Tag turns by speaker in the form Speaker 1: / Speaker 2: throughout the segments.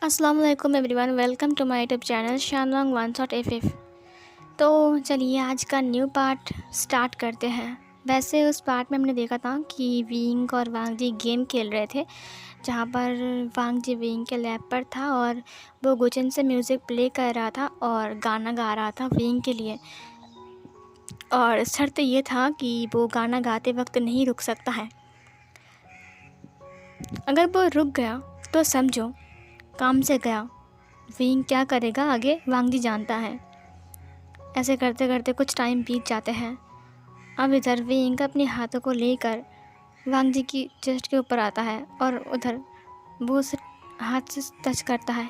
Speaker 1: अस्सलाम वालेकुम everyone, welcome to my YouTube channel शानवांग वन शॉट एफ। तो चलिए आज का न्यू पार्ट स्टार्ट करते हैं। वैसे उस पार्ट में हमने देखा था कि विंग और वांग जी गेम खेल रहे थे, जहाँ पर वांग जी विंग के लैब पर था और वो गुचन से म्यूज़िक प्ले कर रहा था और गाना गा रहा था विंग के लिए। और शर्त ये था कि वो गाना गाते वक्त नहीं रुक सकता है। अगर वो रुक गया तो समझो काम से गया। विंग क्या करेगा आगे वांग जी जानता है। ऐसे करते करते कुछ टाइम बीत जाते हैं। अब इधर विंग अपने हाथों को लेकर वांग जी की चेस्ट के ऊपर आता है और उधर वो उसे हाथ से टच करता है।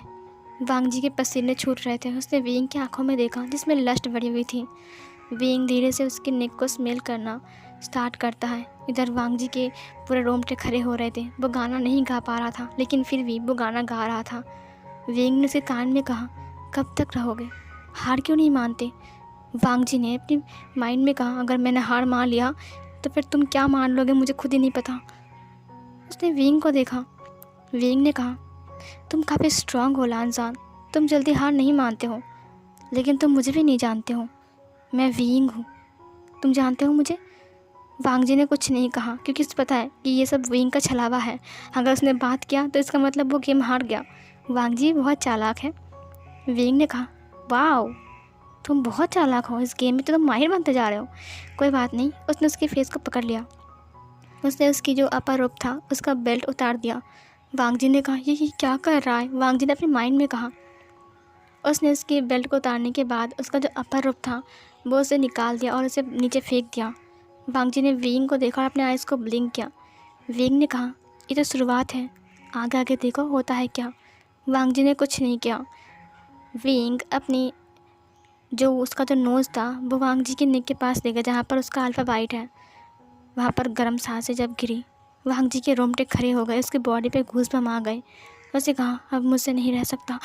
Speaker 1: वांग जी के पसीने छूट रहे थे। उसने विंग की आंखों में देखा जिसमें लस्ट भरी हुई थी। विंग धीरे से उसकी नेक को स्मेल करना स्टार्ट करता है। इधर वांग जी के पूरे रोंगटे खड़े हो रहे थे। वो गाना नहीं गा पा रहा था, लेकिन फिर भी वो गाना गा रहा था। विंग ने उसके कान में कहा, कब तक रहोगे, हार क्यों नहीं मानते। वांग जी ने अपनी माइंड में कहा, अगर मैंने हार मान लिया तो फिर तुम क्या मान लोगे मुझे खुद ही नहीं पता। उसने विंग को देखा। विंग ने कहा, तुम काफ़ी स्ट्रांग हो लानजान, तुम जल्दी हार नहीं मानते हो, लेकिन तुम मुझे भी नहीं जानते हो। मैं विंग हूँ, तुम जानते हो मुझे। वांग जी ने कुछ नहीं कहा क्योंकि उसे पता है कि ये सब विंग का छलावा है। अगर उसने बात किया तो इसका मतलब वो गेम हार गया। वांग जी बहुत चालाक है। विंग ने कहा, वाओ, तुम बहुत चालाक हो, इस गेम में तो तुम माहिर बनते जा रहे हो। कोई बात नहीं। उसने उसके फेस को पकड़ लिया। उसने उसकी जो अपर रोप था उसका बेल्ट उतार दिया। वांग जी ने कहा, ये क्या कर रहा है। वांग जी ने अपने माइंड में कहा। उसने उसके बेल्ट को उतारने के बाद उसका जो अपर रोप था वो उसे निकाल दिया और उसे नीचे फेंक दिया। वांग जी ने विंग को देखा और अपने आइज़ को ब्लिंक किया। विंग ने कहा, ये तो शुरुआत है, आगे आगे देखो होता है क्या। वांग जी ने कुछ नहीं किया। विंग अपनी जो उसका जो नोज़ था वो वांग जी के नेक के पास ले गया, जहाँ पर उसका अल्फ़ा बाइट है। वहाँ पर गर्म सांसें जब गिरी, वांग जी के रोंगटे खड़े हो गए, उसकी बॉडी पे गूज़बम्प आ गए। उसने कहा, अब मुझसे नहीं रह सकता,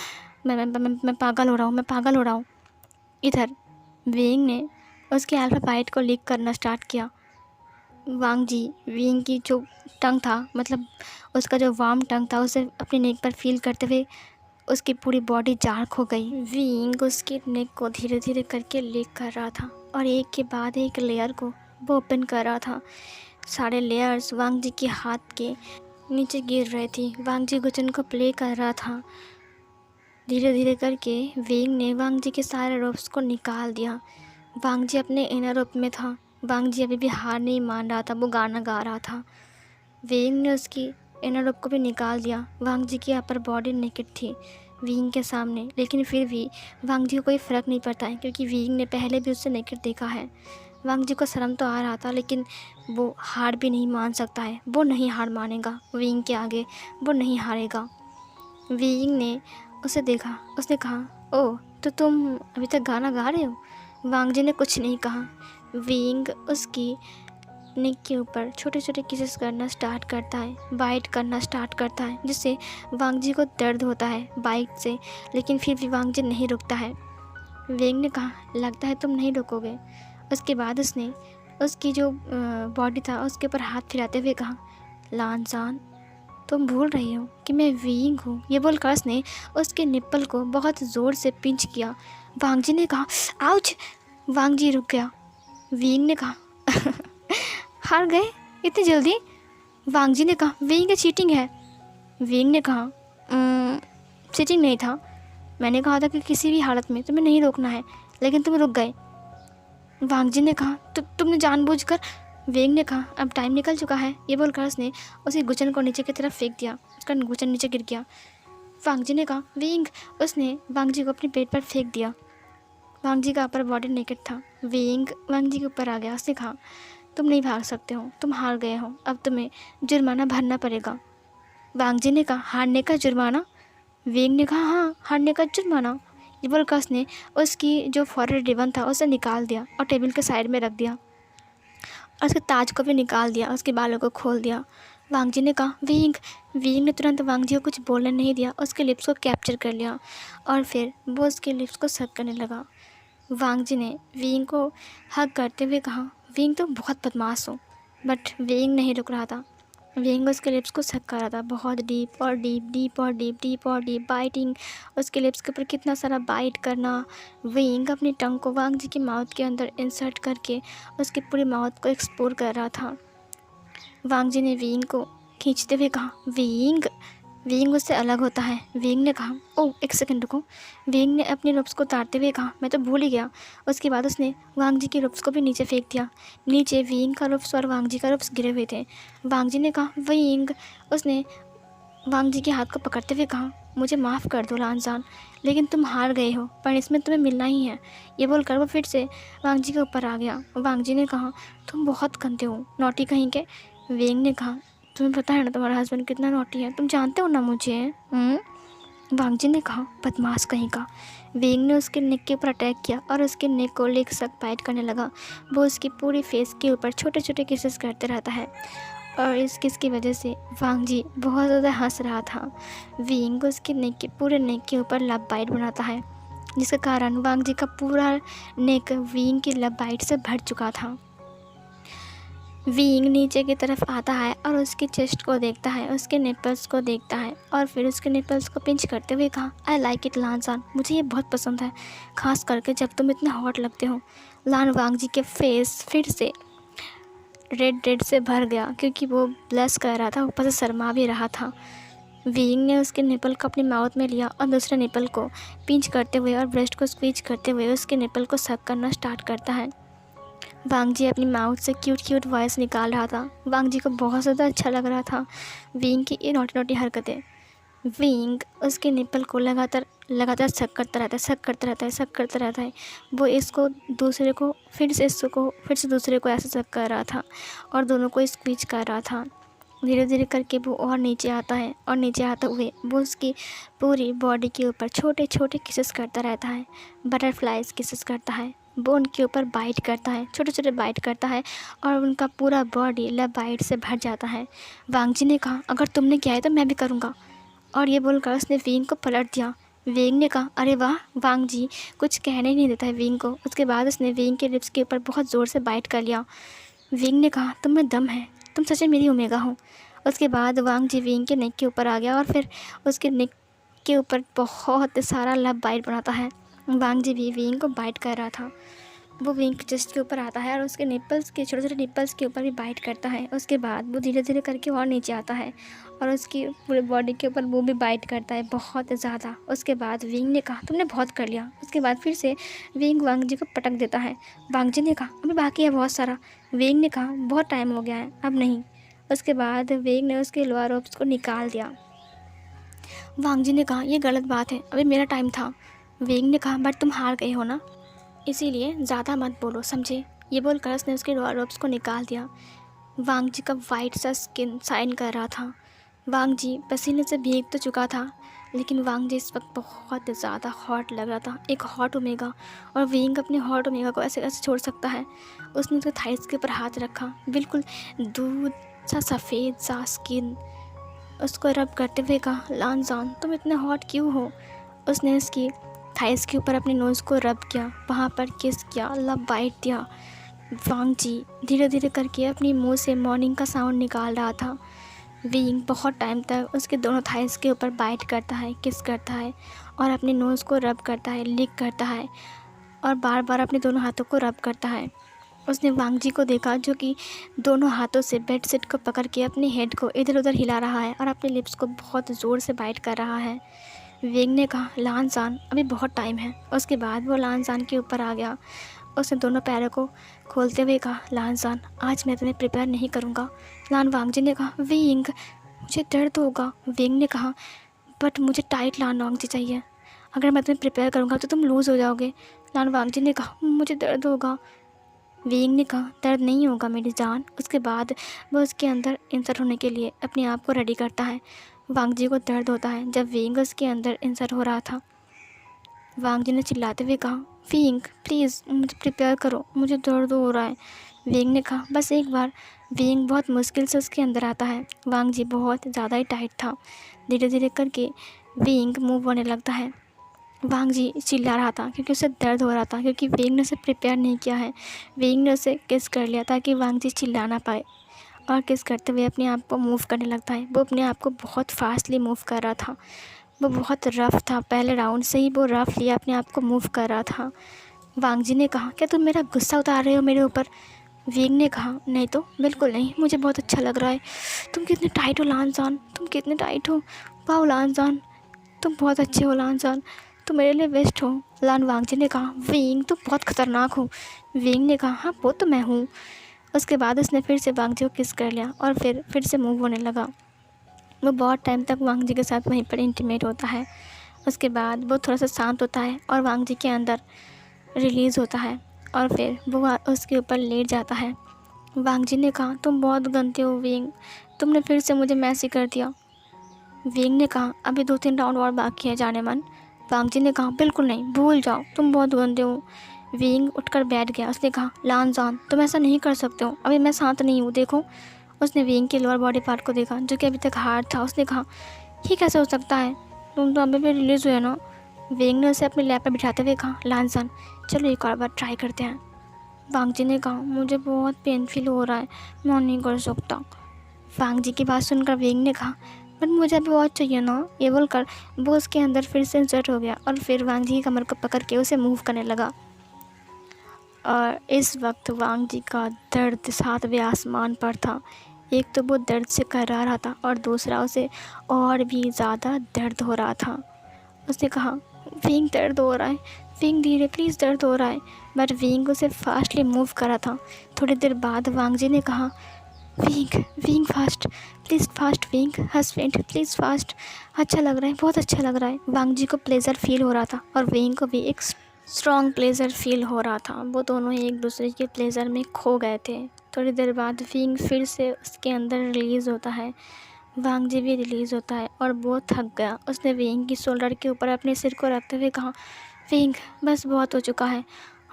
Speaker 1: मैं पागल हो रहा हूँ, मैं पागल हो रहा हूँ। इधर विंग ने उसके अल्फ़ा बाइट को लीक करना स्टार्ट किया। वांग जी विंग की जो टंग था, मतलब उसका जो वार्म टंग था, उसे अपनी नेक पर फील करते हुए उसकी पूरी बॉडी जार्क हो गई। विंग उसकी नेक को धीरे धीरे करके लीक कर रहा था और एक के बाद एक लेयर को वो ओपन कर रहा था। सारे लेयर्स वांग जी के हाथ के नीचे गिर रहे थी। वांग जी गुचन को प्ले कर रहा था। धीरे धीरे करके विंग ने वांग जी के सारे रोप्स को निकाल दिया। वांग जी अपने इनर रोप में था। वांग जी अभी भी हार नहीं मान रहा था, वो गाना गा रहा था। विंग ने उसकी इनर रोप को भी निकाल दिया। वांग जी की अपर बॉडी नेकेड थी विंग के सामने, लेकिन फिर भी वांग जी को कोई फ़र्क नहीं पड़ता है क्योंकि विंग ने पहले भी उससे नेकेड देखा है। वांग जी को शर्म तो आ रहा था, लेकिन वो हार भी नहीं मान सकता है। वो नहीं हार मानेगा विंग के आगे, वो नहीं हारेगा। विंग ने उसे देखा। उसने कहा, ओह, तो तुम अभी तक गाना गा रहे हो। वांग जी ने कुछ नहीं कहा। विंग उसकी नेक के ऊपर छोटे छोटे किसेस करना स्टार्ट करता है, बाइट करना स्टार्ट करता है, जिससे वांग जी को दर्द होता है बाइट से, लेकिन फिर भी वांग जी नहीं रुकता है। विंग ने कहा, लगता है तुम नहीं रुकोगे। उसके बाद उसने उसकी जो बॉडी था उसके ऊपर हाथ फिराते हुए कहा, लानजान, तुम भूल रही हो कि मैं विंग हूँ। ये बोलकर उसने उसके निप्पल को बहुत ज़ोर से पिंच किया। वांग जी ने कहा, आउच। वांग जी रुक गया। विंग ने कहा, हार गए इतनी जल्दी। वांग जी ने कहा, विंग का चीटिंग है। विंग ने कहा, चीटिंग नहीं था, मैंने कहा था कि किसी भी हालत में तुम्हें नहीं रोकना है, लेकिन तुम रुक गए। वांग जी ने कहा, तुमने जानबूझकर। विंग ने कहा, अब टाइम निकल चुका है। ये बोलकर उसने उसी गुचन को नीचे की तरफ फेंक दिया। उसका गुचन नीचे गिर गया। वांग जी ने कहा, विंग। उसने वांग जी को अपने पेट पर फेंक दिया। वांग जी का अपर बॉडी नेकेड था। विंग वांग जी के ऊपर आ गया। उसने कहा, तुम नहीं भाग सकते हो, तुम हार गए हो, अब तुम्हें जुर्माना भरना पड़ेगा। वांग जी ने कहा, हारने का जुर्माना। विंग ने कहा, हाँ, हारने का जुर्माना। ये बोलकर उसने उसकी जो फॉरहेड रिबन था उसे निकाल दिया और टेबल के साइड में रख दिया और उसके ताज को भी निकाल दिया, उसके बालों को खोल दिया। वांग जी ने कहा, विंग। विंग ने तुरंत वांग जी को कुछ बोलने नहीं दिया, उसके लिप्स को कैप्चर कर लिया और फिर वो उसके लिप्स को सक करने लगा। वांग जी ने विंग को हग करते हुए कहा, विंग तो बहुत बदमाश हो। बट विंग नहीं रुक रहा था। विंग उसके लिप्स को सक कर रहा था, बहुत डीप और डीप, डीप और डीप, डीप और डीप, बाइटिंग, उसके लिप्स के ऊपर कितना सारा बाइट करना। विंग अपनी टंग को वांग जी की माउथ के अंदर इंसर्ट करके उसकी पूरी माउथ को एक्सप्लोर कर रहा था। वांग जी ने विंग को खींचते हुए कहा, विंग। विंग उससे अलग होता है। विंग ने कहा, ओह एक सेकंड रुको। विंग ने अपने रुप्स को उतारते हुए कहा, मैं तो भूल ही गया। उसके बाद उसने वांग जी के रुप्स को भी नीचे फेंक दिया। नीचे विंग का रुप्स और वांग जी का रुप्स गिरे हुए थे। वांग जी ने कहा, विंग। उसने वांग जी के हाथ को पकड़ते हुए कहा, मुझे माफ़ कर दो लानजान, लेकिन तुम हार गए हो, पनिशमेंट तुम्हें मिलना ही है। ये बोलकर वो फिर से वांग जी के ऊपर आ गया। वांग जी ने कहा, तुम बहुत गंदे हो, नॉटी कहीं के। विंग ने कहा, तुम्हें पता है ना तुम्हारा हस्बैंड कितना नॉटी है, तुम जानते हो ना मुझे। वांग जी ने कहा, बदमाश कहीं का। विंग ने उसके नेक के ऊपर अटैक किया और उसके नेक को लिक सक बाइट करने लगा। वो उसकी पूरी फेस के ऊपर छोटे छोटे किसेस करते रहता है और इस किस की वजह से वांग जी बहुत ज़्यादा हंस रहा था। विंग उसके नेक के पूरे नेक के ऊपर लब बाइट बनाता है, जिसके कारण वांग जी का पूरा नेक विंग की लब बाइट से भर चुका था। विंग नीचे की तरफ आता है और उसकी चेस्ट को देखता है, उसके निपल्स को देखता है और फिर उसके निपल्स को पिंच करते हुए कहा, आई लाइक इट लानजान, मुझे ये बहुत पसंद है, खास करके जब तुम इतने हॉट लगते हो। लान वांग जी के फेस फिर से रेड से भर गया क्योंकि वो ब्लश कर रहा था, ऊपर से शर्मा भी रहा था। विंग ने उसके निपल को अपने माउथ में लिया और दूसरे निपल को पिंच करते हुए और ब्रेस्ट को स्क्वीज करते हुए उसके निपल को सक करना स्टार्ट करता है। वांग जी अपनी माउथ से क्यूट क्यूट वॉइस निकाल रहा था। वांग जी को बहुत ज़्यादा अच्छा लग रहा था विंग की ये नोटी नोटी हरकतें। विंग उसके निपल को लगातार सक करता रहता है, सक करता रहता है, सक करता रहता है। वो इसको दूसरे को फिर से दूसरे को ऐसे सक कर रहा था और दोनों को स्क्वीज कर रहा था। धीरे धीरे करके वो और नीचे आता है और नीचे आते हुए वो उसकी पूरी बॉडी के ऊपर छोटे छोटे किसेस करता रहता है, बटरफ्लाइज किसेस करता है। वो उनके ऊपर बाइट करता है, छोटे छोटे बाइट करता है और उनका पूरा बॉडी लब बाइट से भर जाता है। वांग जी ने कहा, अगर तुमने किया है तो मैं भी करूँगा, और ये बोलकर उसने विंग को पलट दिया। विंग ने कहा, अरे वाह। वांग जी कुछ कहने ही नहीं देता है विंग को। उसके बाद उसने विंग के लिप्स के ऊपर बहुत ज़ोर से बाइट कर लिया। विंग ने कहा, तुम में दम है, तुम सच में मेरी ओमेगा हो। उसके बाद वांग जी विंग के नेक के ऊपर आ गया और फिर उसके नेक के ऊपर बहुत सारा लब बाइट बनाता है। वांग जी भी विंग को बाइट कर रहा था। वो विंग के चेस्ट के ऊपर आता है और उसके निप्पल्स के छोटे छोटे निप्पल्स के ऊपर भी बाइट करता है। उसके बाद वो धीरे धीरे करके और नीचे आता है और उसकी पूरे बॉडी के ऊपर वो भी बाइट करता है बहुत ज़्यादा। उसके बाद विंग ने कहा, तुमने बहुत कर लिया। उसके बाद फिर से विंग वांग जी को पटक देता है। वांग जी ने कहा, अभी बाकी है बहुत सारा। विंग ने कहा, बहुत टाइम हो गया है, अब नहीं। उसके बाद विंग ने उसके लोअर रोब्स को निकाल दिया। वांग जी ने कहा, यह गलत बात है, अभी मेरा टाइम था। विंग ने कहा, बट तुम हार गए हो ना, इसीलिए ज़्यादा मत बोलो, समझे। ये बोलकर उसने उसके लोअर रोब्स को निकाल दिया। वांग जी का वाइट सा स्किन शाइन कर रहा था। वांग जी पसीने से भीग तो चुका था, लेकिन वांग जी इस वक्त बहुत ज़्यादा हॉट लग रहा था, एक हॉट ओमेगा। और विंग अपने हॉट ओमेगा को ऐसे कैसे छोड़ सकता है। उसने उसके थाइस के ऊपर हाथ रखा, बिल्कुल दूध सा सफ़ेद सा स्किन, उसको रब करते हुए कहा, लानजान तुम इतने हॉट क्यों हो। उसने उसकी थाइस के ऊपर अपने नोज़ को रब किया, वहाँ पर किस किया, लब बाइट दिया। वांग जी धीरे धीरे करके अपनी मुंह से मॉर्निंग का साउंड निकाल रहा था। विंग बहुत टाइम तक उसके दोनों थाइस के ऊपर बाइट करता है, किस करता है और अपने नोज़ को रब करता है, लिक करता है और बार बार अपने दोनों हाथों को रब करता है। उसने वांग जी को देखा जो कि दोनों हाथों से बेड शीट को पकड़ के अपने हेड को इधर उधर हिला रहा है और अपने लिप्स को बहुत ज़ोर से बाइट कर रहा है। विंग ने कहा, लानजान अभी बहुत टाइम है। उसके बाद वो लानजान के ऊपर आ गया। उसने दोनों पैरों को खोलते हुए कहा, लानजान आज मैं तुम्हें प्रिपेयर नहीं करूँगा। लान वांग जी ने कहा, विंग मुझे दर्द होगा। विंग ने कहा, बट मुझे टाइट लान वांग जी चाहिए, अगर मैं तुम्हें प्रिपेयर करूँगा तो तुम लूज़ हो जाओगे। लान वांग जी ने कहा, मुझे दर्द होगा। विंग ने कहा, दर्द नहीं होगा मेरी जान। उसके बाद वो उसके अंदर इंसर्ट होने के लिए अपने आप को रेडी करता है। वांग जी को दर्द होता है जब विंग उसके अंदर इंसर्ट हो रहा था। वांग जी ने चिल्लाते हुए कहा, विंग प्लीज़ मुझे प्रिपेयर करो, मुझे दर्द हो रहा है। विंग ने कहा, बस एक बार। विंग बहुत मुश्किल से उसके अंदर आता है। वांग जी बहुत ज़्यादा ही टाइट था। धीरे धीरे करके विंग मूव होने लगता है। वांग जी चिल्ला रहा था क्योंकि उसे दर्द हो रहा था, क्योंकि विंग ने उसे प्रिपेयर नहीं किया है। विंग ने उसे किस कर लिया ताकि वांग जी चिल्ला ना पाए और किस करते हुए अपने आप को मूव करने लगता है। वो अपने आप को बहुत फास्टली मूव कर रहा था। वो बहुत रफ़ था, पहले राउंड से ही वो रफ़ली अपने आप को मूव कर रहा था। वांग जी ने कहा, क्या तुम मेरा गुस्सा उतार रहे हो मेरे ऊपर? विंग ने कहा, नहीं तो बिल्कुल नहीं, मुझे बहुत अच्छा लग रहा है। तुम कितने टाइट हो लानजान, तुम कितने टाइट हो। वाह लानजान, तुम बहुत अच्छे हो लानजान, तुम मेरे लिए बेस्ट हो। वांग जी ने कहा, विंग तुम बहुत ख़तरनाक हो। विंग ने कहा, हाँ वो तो मैं हूँ। उसके बाद उसने फिर से वांग जी को किस कर लिया और फिर से मूव होने लगा। वो बहुत टाइम तक वांग जी के साथ वहीं पर इंटीमेट होता है। उसके बाद वो थोड़ा सा शांत होता है और वांग जी के अंदर रिलीज़ होता है और फिर वो उसके ऊपर लेट जाता है। वांग जी ने कहा, तुम बहुत गंदे हो विंग, तुमने फिर से मुझे मैसी कर दिया। विंग ने कहा, अभी 2-3 राउंड और बाकी है जाने मन। वांग जी ने कहा, बिल्कुल नहीं, भूल जाओ, तुम बहुत गंदे हो। विंग उठकर बैठ गया। उसने कहा, लानजान तुम ऐसा नहीं कर सकते हो, अभी मैं शांत नहीं हूँ, देखो। उसने विंग के लोअर बॉडी पार्ट को देखा जो कि अभी तक हार्ड था। उसने कहा, ये कैसे हो सकता है, तुम तो अभी भी रिलीज़ हुए ना। विंग ने उसे अपने लैप पर बिठाते हुए कहा, लानजान चलो एक और बार ट्राई करते हैं। वांग जी ने कहा, मुझे बहुत पेन फील हो रहा है, मैं नहीं कर सकता। वांग जी की बात सुनकर विंग ने कहा, बट मुझे अभी और चाहिए ना। ये बोलकर वो उसके अंदर फिर से इंसर्ट हो गया और फिर वांग जी की कमर को पकड़ के उसे मूव करने लगा। और इस वक्त वांग जी का दर्द 7वें आसमान पर था। एक तो वो दर्द से कराह रहा था और दूसरा उसे और भी ज़्यादा दर्द हो रहा था। उसने कहा, विंग दर्द हो रहा है, विंग धीरे प्लीज़, दर्द हो रहा है। बट विंग उसे फास्टली मूव कर रहा था। थोड़ी देर बाद वांग जी ने कहा, wing wing fast, please fast wing, husband please fast. अच्छा लग रहा है, बहुत अच्छा लग रहा है। वांग जी को प्लेज़र फील हो रहा था और विंग को भी एक स्ट्रॉन्ग प्लेज़र फील हो रहा था। वो दोनों ही एक दूसरे के प्लेज़र में खो गए थे। थोड़ी देर बाद विंग फिर से उसके अंदर रिलीज़ होता है। वांग जी भी रिलीज़ होता है और वो थक गया। उसने विंग की शोल्डर के ऊपर अपने सिर को रखते हुए कहा, विंग बस बहुत हो चुका है,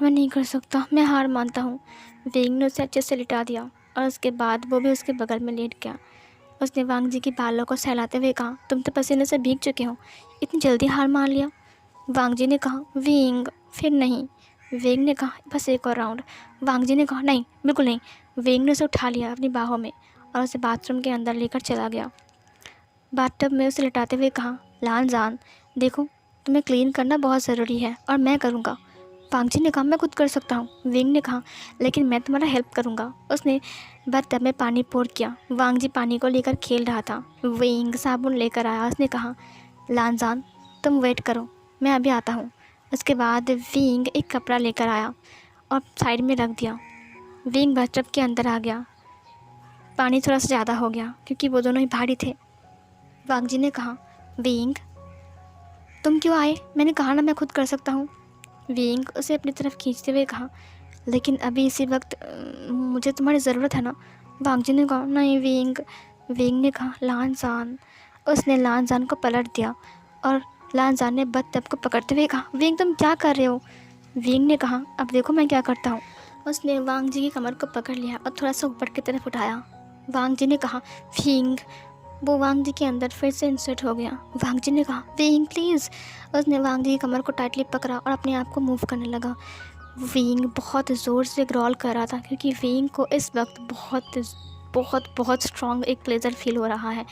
Speaker 1: मैं नहीं कर सकता, मैं हार मानता हूँ। विंग ने उसे अच्छे से लिटा दिया और उसके बाद वो भी उसके बगल में लेट गया। उसने वांग जी की बालों को सहलाते हुए कहा, तुम तो पसीने से भीग चुके हो, इतनी जल्दी हार मान लिया। वांग जी ने कहा, विंग फिर नहीं। विंग ने कहा, बस एक और राउंड। वांग जी ने कहा, नहीं बिल्कुल नहीं। विंग ने उसे उठा लिया अपनी बाहों में और उसे बाथरूम के अंदर लेकर चला गया। बाथटब में उसे लिटाते हुए कहा, लानजान देखो, तुम्हें क्लीन करना बहुत ज़रूरी है और मैं करूँगा। वांग जी ने कहा, मैं खुद कर सकता हूँ। विंग ने कहा, लेकिन मैं तुम्हारा हेल्प करूँगा। उसने बाथटब में पानी पोर किया। वांग जी पानी को लेकर खेल रहा था। विंग साबुन लेकर आया। उसने कहा, लानजान तुम वेट करो, मैं अभी आता हूँ। उसके बाद विंग एक कपड़ा लेकर आया और साइड में रख दिया। विंग बाथटब के अंदर आ गया। पानी थोड़ा सा ज़्यादा हो गया क्योंकि वो दोनों ही भारी थे। वांग जी ने कहा, विंग तुम क्यों आए, मैंने कहा ना मैं खुद कर सकता हूँ। विंग उसे अपनी तरफ खींचते हुए कहा, लेकिन अभी इसी वक्त मुझे तुम्हारी ज़रूरत है ना। वांग जी ने कहा, नहीं विंग। विंग ने कहा, लानजान। उसने लानजान को पलट दिया और लानजान ने बत्तख को पकड़ते हुए कहा, विंग तुम क्या कर रहे हो। विंग ने कहा, अब देखो मैं क्या करता हूँ। उसने वांग जी की कमर को पकड़ लिया और थोड़ा सा ऊपर की तरफ उठाया। वांग जी ने कहा, विंग। वो वांग जी के अंदर फिर से इंसर्ट हो गया। वांग जी ने कहा, विंग प्लीज़। उसने वांग जी की कमर को टाइटली पकड़ा और अपने आप को मूव करने लगा। विंग बहुत ज़ोर से ग्रॉल कर रहा था क्योंकि विंग को इस वक्त बहुत बहुत बहुत स्ट्रॉन्ग एक प्लेजर फील हो रहा है।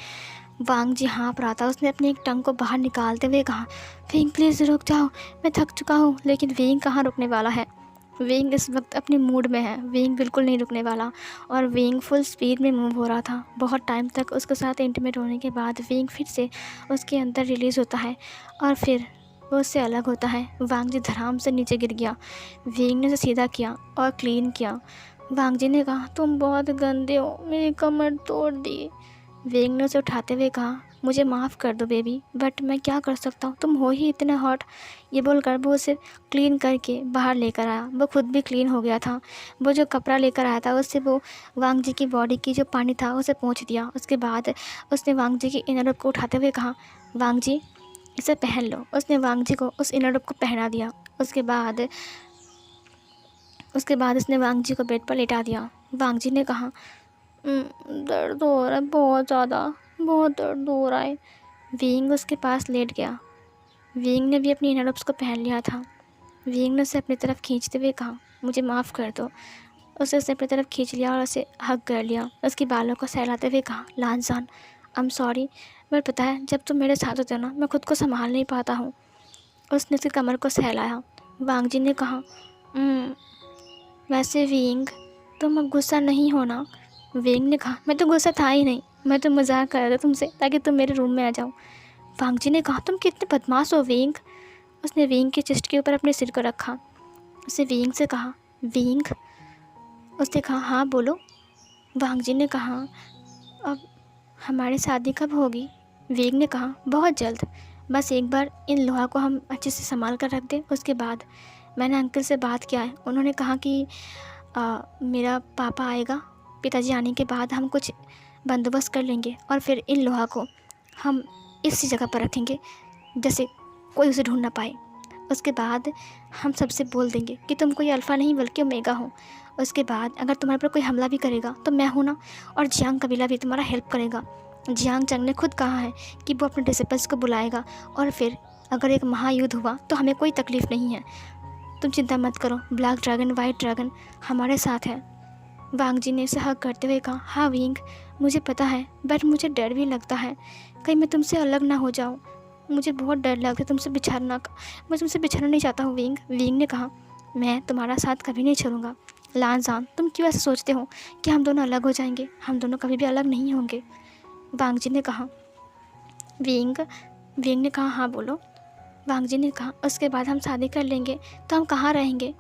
Speaker 1: वांग जी हाँफ रहा था। उसने अपनी एक टंग को बाहर निकालते हुए कहा, विंग प्लीज़ रुक जाओ, मैं थक चुका हूँ। लेकिन विंग कहाँ रुकने वाला है। विंग इस वक्त अपने मूड में है। विंग बिल्कुल नहीं रुकने वाला और विंग फुल स्पीड में मूव हो रहा था। बहुत टाइम तक उसके साथ इंटीमेट होने के बाद विंग फिर से उसके अंदर रिलीज़ होता है और फिर वो उससे अलग होता है। वांग जी धड़ाम से नीचे गिर गया। विंग ने उसे सीधा किया और क्लीन किया। वांग जी ने कहा, तुम बहुत गंदे हो, मेरी कमर तोड़ दी। विंग ने उसे उठाते हुए कहा, मुझे माफ़ कर दो बेबी, बट मैं क्या कर सकता हूँ, तुम हो ही इतने हॉट। ये बोलकर वो उसे क्लीन करके बाहर लेकर आया। वो खुद भी क्लीन हो गया था। वो जो कपड़ा लेकर आया था उससे वो वांग जी की बॉडी की जो पानी था उसे पोंछ दिया। उसके बाद उसने वांग जी की इनर को उठाते हुए कहा, वांग जी इसे पहन लो। उसने वांग जी को उस इनर को पहना दिया। उसके बाद उसने वांग जी को बेड पर लेटा दिया। वांग जी ने कहा, दर्द हो रहा है बहुत ज़्यादा, बहुत दर्द हो रहा है। विंग उसके पास लेट गया। विंग ने भी अपनी इनर को पहन लिया था। विंग ने उसे अपनी तरफ खींचते हुए कहा, मुझे माफ़ कर दो। उसे उसने अपनी तरफ खींच लिया और उसे हग कर लिया। उसके बालों को सहलाते हुए कहा, लांजान आई एम सॉरी, बट पता है जब तुम मेरे साथ होते हो ना मैं खुद को संभाल नहीं पाता हूँ। उसने उसकी कमर को सहलाया। वांग जी ने कहा, वैसे विंग तुम अब गुस्सा नहीं होना। विंग ने कहा, मैं तो गुस्सा था ही नहीं, मैं तो मजाक कर रहा था तुमसे ताकि तुम मेरे रूम में आ जाओ। वांग जी ने कहा, तुम कितने बदमाश हो विंग। उसने विंग के चेस्ट के ऊपर अपने सिर को रखा। उसने विंग से कहा, विंग। उसने कहा, हाँ बोलो। वांग जी ने कहा, अब हमारी शादी कब होगी। विंग ने कहा, बहुत जल्द, बस एक बार इन लोहा को हम अच्छे से संभाल कर रख दें, उसके बाद। मैंने अंकल से बात किया है, उन्होंने कहा कि मेरा पापा आएगा, पिताजी आने के बाद हम कुछ बंदोबस्त कर लेंगे और फिर इन लोहा को हम इसी जगह पर रखेंगे जैसे कोई उसे ढूंढ ना पाए। उसके बाद हम सबसे बोल देंगे कि तुम कोई अल्फ़ा नहीं बल्कि ओमेगा हो। उसके बाद अगर तुम्हारे पर कोई हमला भी करेगा तो मैं हूँ ना, और जियांग कबीला भी तुम्हारा हेल्प करेगा। जियांग चंग ने खुद कहा है कि वो अपने डिसिपल्स को बुलाएगा और फिर अगर एक महायुद्ध हुआ तो हमें कोई तकलीफ़ नहीं है। तुम चिंता मत करो, ब्लैक ड्रैगन वाइट ड्रैगन हमारे साथ है। वांग जी ने उसे हग करते हुए कहा, हाँ विंग मुझे पता है, बट मुझे डर भी लगता है कहीं मैं तुमसे अलग ना हो जाऊँ। मुझे बहुत डर लगता है तुमसे बिछड़ना का, मैं तुमसे बिछड़ना नहीं चाहता हूँ विंग। विंग ने कहा, मैं तुम्हारा साथ कभी नहीं छोड़ूंगा। लांजान तुम क्यों ऐसा सोचते हो कि हम दोनों अलग हो जाएंगे, हम दोनों कभी भी अलग नहीं होंगे। वांग जी ने कहा, विंग। विंग ने कहा, हाँ बोलो। वांग जी ने कहा, उसके बाद हम शादी कर लेंगे तो हम कहाँ रहेंगे।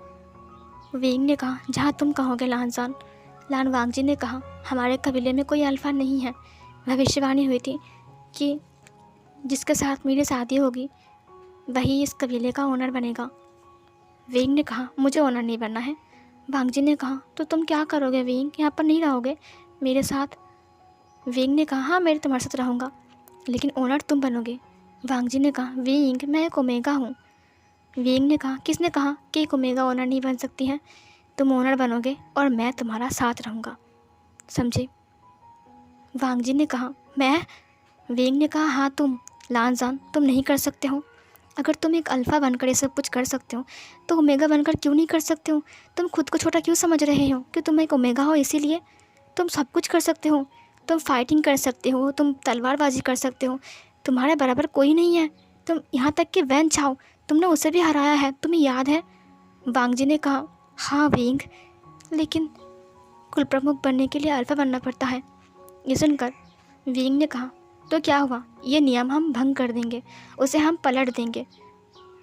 Speaker 1: विंग ने कहा, जहाँ तुम कहोगे लांजान। लान वांग जी ने कहा, हमारे कबीले में कोई अल्फा नहीं है। भविष्यवाणी हुई थी कि जिसके साथ मेरी शादी होगी वही इस कबीले का ओनर बनेगा। विंग ने कहा, मुझे ओनर नहीं बनना है। वांग जी ने कहा, तो तुम क्या करोगे विंग, यहाँ पर नहीं रहोगे मेरे साथ। विंग ने कहा, हाँ मैं तुम्हारे साथ रहूँगा लेकिन ओनर तुम बनोगे। वांग जी ने कहा, विंग मैं एक ओमेगा हूँ। विंग ने कहा, किसने कहा कि एक ओमेगा ओनर नहीं बन सकती है। तुम ओनर बनोगे और मैं तुम्हारा साथ रहूँगा, समझे। वांग जी ने कहा, मैं। विंग ने कहा, हाँ तुम। लांजान तुम नहीं कर सकते हो। अगर तुम एक अल्फ़ा बनकर ये सब कुछ कर सकते हो तो ओमेगा बनकर क्यों नहीं कर सकते हो। तुम खुद को छोटा क्यों समझ रहे हो कि तुम एक ओमेगा हो इसीलिए। तुम सब कुछ कर सकते हो, तुम फाइटिंग कर सकते हो, तुम तलवारबाजी कर सकते हो, तुम्हारे बराबर कोई नहीं है। तुम यहाँ तक कि वैन चाओ तुमने उसे भी हराया है, तुम्हें याद है। वांग जी ने कहा, हाँ विंग, लेकिन कुल प्रमुख बनने के लिए अल्फ़ा बनना पड़ता है। ये सुनकर विंग ने कहा, तो क्या हुआ, ये नियम हम भंग कर देंगे, उसे हम पलट देंगे।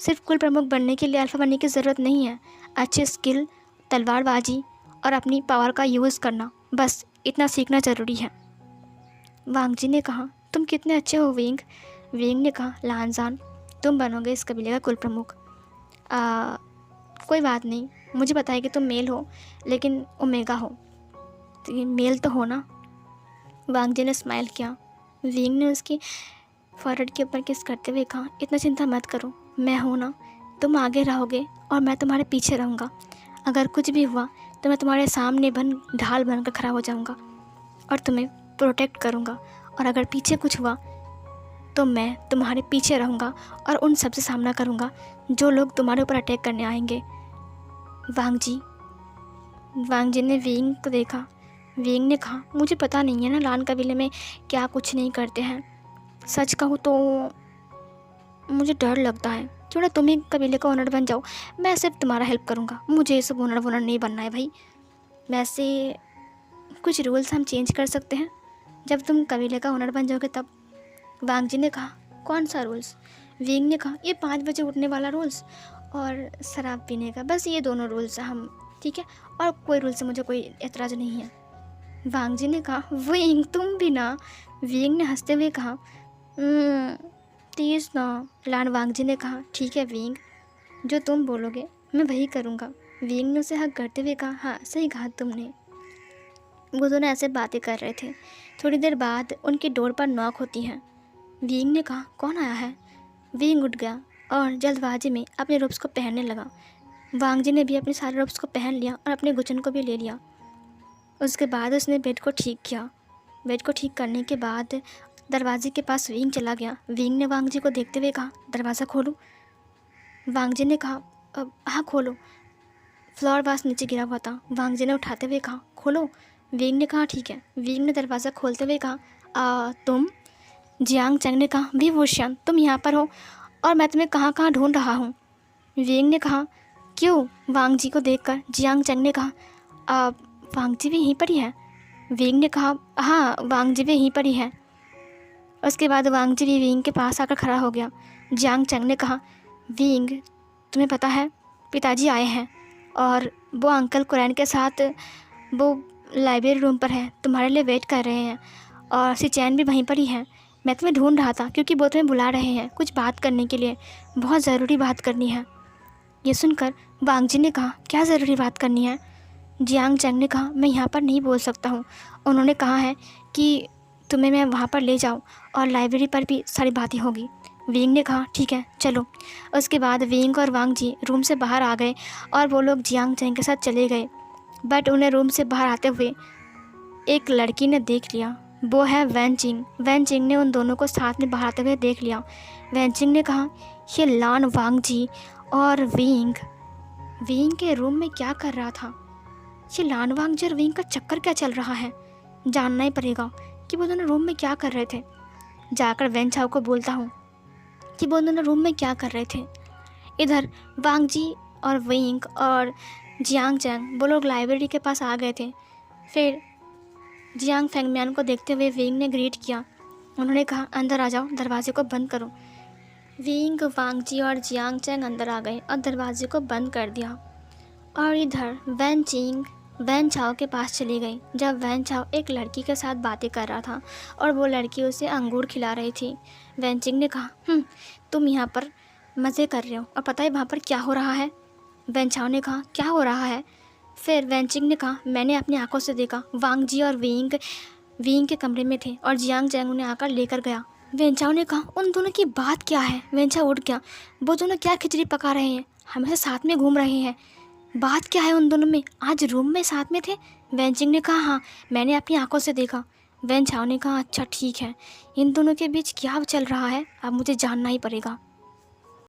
Speaker 1: सिर्फ कुल प्रमुख बनने के लिए अल्फ़ा बनने की ज़रूरत नहीं है, अच्छी स्किल, तलवारबाजी और अपनी पावर का यूज़ करना, बस इतना सीखना ज़रूरी है। वांग जी ने कहा, तुम कितने अच्छे हो विंग। विंग ने कहा, लांजान तुम बनोगे इस कबीले का कुल प्रमुख। कोई बात नहीं, मुझे पता है कि तुम मेल हो लेकिन ओमेगा हो, तो ये मेल तो हो ना। वांग जी ने स्माइल किया। विंग ने उसकी फॉरहेड के ऊपर किस करते हुए कहा, इतना चिंता मत करो, मैं हूँ ना, तुम आगे रहोगे और मैं तुम्हारे पीछे रहूँगा। अगर कुछ भी हुआ तो मैं तुम्हारे सामने ढाल बनकर खड़ा हो जाऊँगा और तुम्हें प्रोटेक्ट करूँगा, और अगर पीछे कुछ हुआ तो मैं तुम्हारे पीछे रहूँगा और उन सब से सामना करूँगा जो लोग तुम्हारे ऊपर अटैक करने आएंगे। वांग जी ने विंग को देखा। विंग ने कहा, मुझे पता नहीं है ना लान कबीले में क्या कुछ नहीं करते हैं। सच कहूँ तो मुझे डर लगता है, क्यों ना तुम ही कबीले का ओनर बन जाओ, मैं सिर्फ तुम्हारा हेल्प करूँगा, मुझे ये सब ओनर वोनर नहीं बनना है भाई। वैसे कुछ रूल्स हम चेंज कर सकते हैं जब तुम कबीले का ओनर बन जाओगे तब। वांग जी ने कहा, कौन सा रूल्स। विंग ने कहा, ये 5 बजे उठने वाला रूल्स और शराब पीने का, बस ये दोनों रूल्स हम, ठीक है, और कोई रूल से मुझे कोई एतराज़ नहीं है। वांग जी ने कहा, विंग तुम भी ना। विंग ने हंसते हुए कहा, प्लीज़ ना। लान वांग जी ने कहा, ठीक है विंग, जो तुम बोलोगे मैं वही करूँगा। विंग ने उसे हक करते हुए कहा, हाँ सही कहा तुमने। वो दोनों ऐसे बातें कर रहे थे। थोड़ी देर बाद उनकी डोर पर नॉक होती है। विंग ने कहा, कौन आया है। विंग उठ गया और जल्दबाजी में अपने रोब्स को पहनने लगा। वांग जी ने भी अपने सारे रोब्स को पहन लिया और अपने गुचन को भी ले लिया। उसके बाद उसने बेड को ठीक किया। बेड को ठीक करने के बाद दरवाजे के पास विंग चला गया। विंग ने वांग जी को देखते हुए कहा, दरवाज़ा खोलो। वांग जी ने कहा, हाँ खोलो। फ्लोर वास नीचे गिरा हुआ था। वांग जी ने उठाते हुए कहा, खोलो। विंग ने कहा, ठीक है। विंग ने दरवाज़ा खोलते हुए कहा, तुम? जियांग चैंग ने कहा, वी वुशियन, तुम यहाँ पर हो और मैं तुम्हें कहाँ कहाँ ढूंढ रहा हूँ। विंग ने कहा, क्यों? वांग जी को देखकर जियांग चैंग ने कहा, वांग जी भी यहीं पर ही है। विंग ने कहा, हाँ, वांग जी भी यहीं पर ही है। उसके बाद वांग जी भी विंग के पास आकर खड़ा हो गया। जियांग चैंग ने कहा, विंग, तुम्हें पता है पिताजी आए हैं और वो अंकल कुरैन के साथ वो लाइब्रेरी रूम पर है, तुम्हारे लिए वेट कर रहे हैं और सिचैन भी वहीं पर ही है। मैं तुम्हें ढूंढ रहा था क्योंकि वो तुम्हें बुला रहे हैं कुछ बात करने के लिए, बहुत ज़रूरी बात करनी है। ये सुनकर वांग जी ने कहा, क्या ज़रूरी बात करनी है? जियांग चैंग ने कहा, मैं यहाँ पर नहीं बोल सकता हूँ। उन्होंने कहा है कि तुम्हें मैं वहाँ पर ले जाऊँ और लाइब्रेरी पर भी सारी बातें होगी। विंग ने कहा, ठीक है, चलो। उसके बाद विंग और वांग जी रूम से बाहर आ गए और वो लोग जियांग चैंग के साथ चले गए। बट उन्हें रूम से बाहर आते हुए एक लड़की ने देख लिया। वो है वैन चिंग। वैन चिंग ने उन दोनों को साथ में बाहर आते हुए देख लिया। वैन चिंग ने कहा, ये लान वांग जी और विंग के रूम में क्या कर रहा था? ये लान वांग जी और विंग का चक्कर क्या चल रहा है? जानना ही पड़ेगा कि वो दोनों रूम में क्या कर रहे थे। जाकर वैन चाओ को बोलता हूँ कि वो दोनों रूम में क्या कर रहे थे। इधर वांग जी और विंग और जियांग चैंग वो लोग लाइब्रेरी के पास आ गए थे। फिर जियांग फेंगमियान को देखते हुए विंग ने ग्रीट किया। उन्होंने कहा, अंदर आ जाओ, दरवाजे को बंद करो। विंग, वांग जी और जियांग चैंग अंदर आ गए और दरवाजे को बंद कर दिया। और इधर वैन चिंग वैन चाओ के पास चली गई। जब वैन चाओ एक लड़की के साथ बातें कर रहा था और वो लड़की उसे अंगूर खिला रही थी। वैन चिंग ने कहा, तुम यहाँ पर मज़े कर रहे हो और पता है वहाँ पर क्या हो रहा है? वैन चाओ ने कहा, क्या हो रहा है? फिर वैन चिंग ने कहा, मैंने अपनी आंखों से देखा, वांग जी और विंग के कमरे में थे और जियांग चैंग उन्हें आकर लेकर गया। वैन चाओ ने कहा, उन दोनों की बात क्या है? वैन चाओ उठ गया, वो दोनों क्या खिचड़ी पका रहे हैं? हमेशा साथ में घूम रहे हैं, बात क्या है उन दोनों में? आज रूम में साथ में थे? वैन चिंग ने कहा, हाँ, मैंने अपनी आंखों से देखा। वैन चाओ ने कहा, अच्छा ठीक है, इन दोनों के बीच क्या चल रहा है अब मुझे जानना ही पड़ेगा।